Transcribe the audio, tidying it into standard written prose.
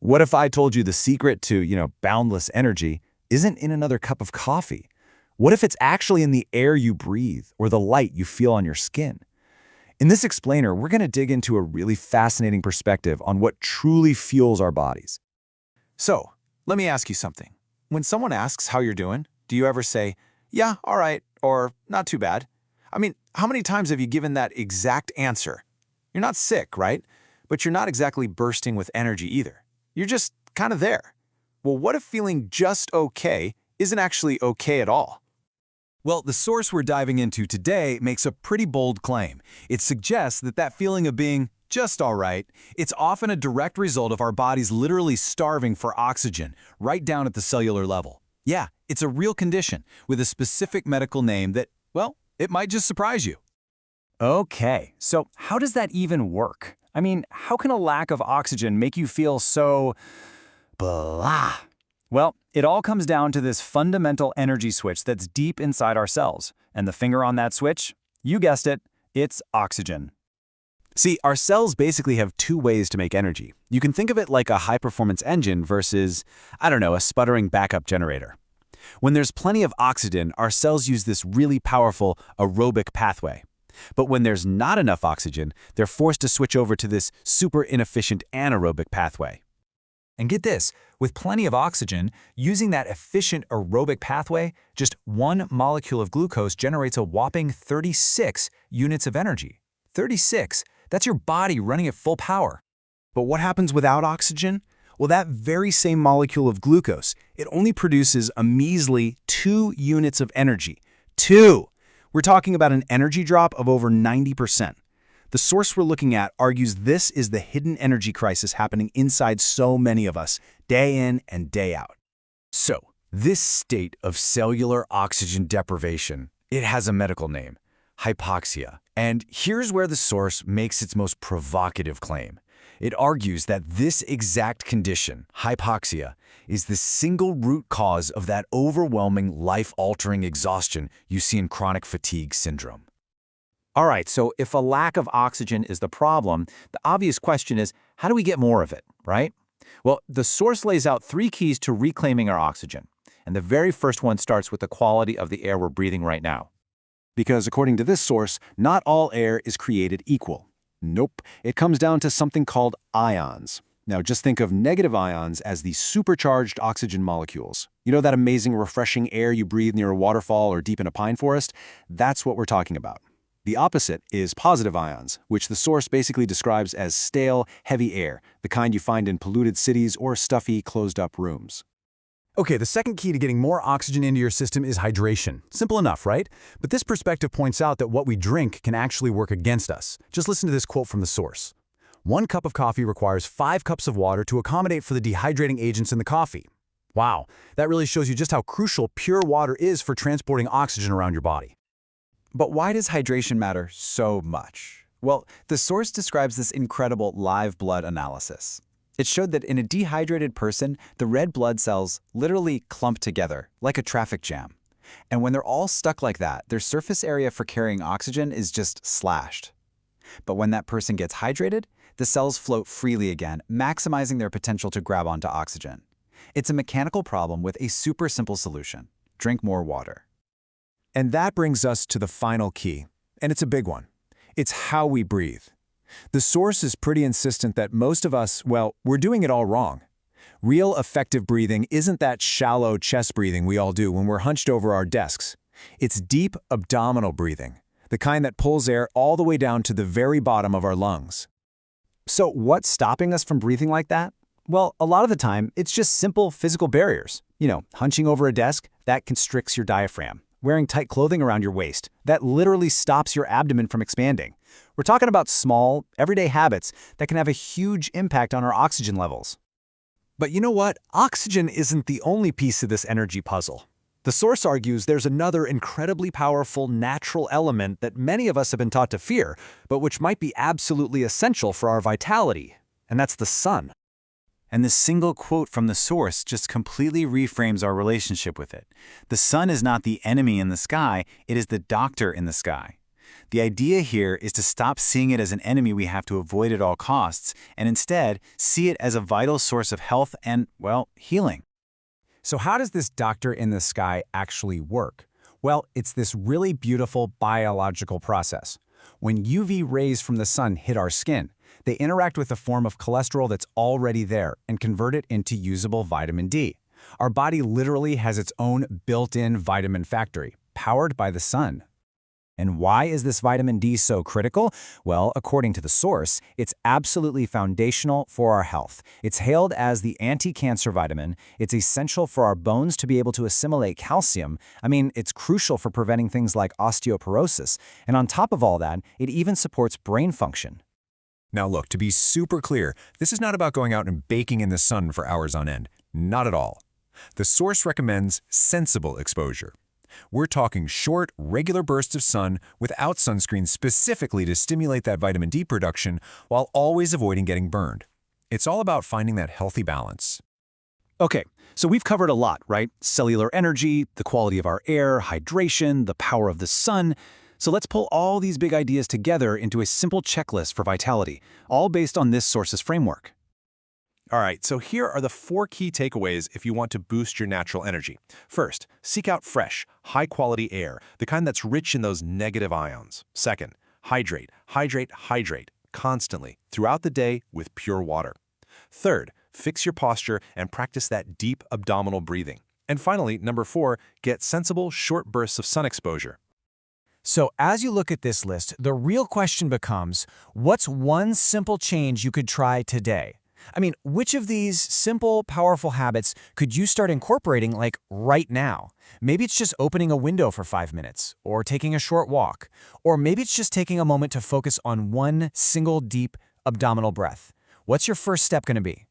What if I told you the secret to, boundless energy isn't in another cup of coffee? What if it's actually in the air you breathe or the light you feel on your skin? In this explainer, we're going to dig into a really fascinating perspective on what truly fuels our bodies. So, let me ask you something. When someone asks how you're doing, do you ever say, yeah, all right, or not too bad? I mean, how many times have you given that exact answer? You're not sick, right? But you're not exactly bursting with energy either. You're just kind of there. Well, what if feeling just okay isn't actually okay at all? Well, the source we're diving into today makes a pretty bold claim. It suggests that feeling of being just all right, it's often a direct result of our bodies literally starving for oxygen, right down at the cellular level. Yeah, it's a real condition with a specific medical name that, well, it might just surprise you. Okay, so how does that even work? I mean, how can a lack of oxygen make you feel so blah? Well, it all comes down to this fundamental energy switch that's deep inside our cells. And the finger on that switch, you guessed it, it's oxygen. See, our cells basically have two ways to make energy. You can think of it like a high-performance engine versus, a sputtering backup generator. When there's plenty of oxygen, our cells use this really powerful aerobic pathway. But when there's not enough oxygen, they're forced to switch over to this super inefficient anaerobic pathway. And get this, with plenty of oxygen, using that efficient aerobic pathway, just one molecule of glucose generates a whopping 36 units of energy. 36, that's your body running at full power. But what happens without oxygen? Well, that very same molecule of glucose, it only produces a measly 2 units of energy. 2! We're talking about an energy drop of over 90%. The source we're looking at argues this is the hidden energy crisis happening inside so many of us, day in and day out. So, this state of cellular oxygen deprivation, it has a medical name, hypoxia. And here's where the source makes its most provocative claim. It argues that this exact condition, hypoxia, is the single root cause of that overwhelming, life-altering exhaustion you see in chronic fatigue syndrome. All right, so if a lack of oxygen is the problem, the obvious question is, how do we get more of it, right? Well, the source lays out 3 keys to reclaiming our oxygen. And the very first one starts with the quality of the air we're breathing right now. Because according to this source, not all air is created equal. Nope, it comes down to something called ions. Now just think of negative ions as the supercharged oxygen molecules. You know that amazing refreshing air you breathe near a waterfall or deep in a pine forest? That's what we're talking about. The opposite is positive ions, which the source basically describes as stale, heavy air, the kind you find in polluted cities or stuffy, closed-up rooms. Okay, the second key to getting more oxygen into your system is hydration. Simple enough, right? But this perspective points out that what we drink can actually work against us. Just listen to this quote from the source. 1 cup of coffee requires 5 cups of water to accommodate for the dehydrating agents in the coffee. Wow, that really shows you just how crucial pure water is for transporting oxygen around your body. But why does hydration matter so much? Well, the source describes this incredible live blood analysis. It showed that in a dehydrated person, the red blood cells literally clump together, like a traffic jam. And when they're all stuck like that, their surface area for carrying oxygen is just slashed. But when that person gets hydrated, the cells float freely again, maximizing their potential to grab onto oxygen. It's a mechanical problem with a super simple solution. Drink more water. And that brings us to the final key, and it's a big one. It's how we breathe. The source is pretty insistent that most of us, well, we're doing it all wrong. Real effective breathing isn't that shallow chest breathing we all do when we're hunched over our desks. It's deep abdominal breathing, the kind that pulls air all the way down to the very bottom of our lungs. So what's stopping us from breathing like that? Well, a lot of the time, it's just simple physical barriers. Hunching over a desk, that constricts your diaphragm. Wearing tight clothing around your waist, that literally stops your abdomen from expanding. We're talking about small, everyday habits that can have a huge impact on our oxygen levels. But you know what? Oxygen isn't the only piece of this energy puzzle. The source argues there's another incredibly powerful natural element that many of us have been taught to fear, but which might be absolutely essential for our vitality, and that's the sun. And this single quote from the source just completely reframes our relationship with it. The sun is not the enemy in the sky, it is the doctor in the sky. The idea here is to stop seeing it as an enemy we have to avoid at all costs, and instead see it as a vital source of health and, well, healing. So how does this doctor in the sky actually work? Well, it's this really beautiful biological process. When UV rays from the sun hit our skin, they interact with a form of cholesterol that's already there and convert it into usable vitamin D. Our body literally has its own built-in vitamin factory, powered by the sun. And why is this vitamin D so critical? Well, according to the source, it's absolutely foundational for our health. It's hailed as the anti-cancer vitamin. It's essential for our bones to be able to assimilate calcium. I mean, it's crucial for preventing things like osteoporosis. And on top of all that, it even supports brain function. Now look, to be super clear, this is not about going out and baking in the sun for hours on end. Not at all. The source recommends sensible exposure. We're talking short, regular bursts of sun without sunscreen specifically to stimulate that vitamin D production while always avoiding getting burned. It's all about finding that healthy balance. Okay, so we've covered a lot, right? Cellular energy, the quality of our air, hydration, the power of the sun. So let's pull all these big ideas together into a simple checklist for vitality, all based on this source's framework. All right, so here are the 4 key takeaways if you want to boost your natural energy. First, seek out fresh, high-quality air, the kind that's rich in those negative ions. Second, hydrate, hydrate, hydrate, constantly, throughout the day with pure water. Third, fix your posture and practice that deep abdominal breathing. And finally, number 4, get sensible, short bursts of sun exposure. So as you look at this list, the real question becomes, what's one simple change you could try today? I mean, which of these simple, powerful habits could you start incorporating like right now? Maybe it's just opening a window for 5 minutes, or taking a short walk, or maybe it's just taking a moment to focus on one single deep abdominal breath. What's your first step going to be?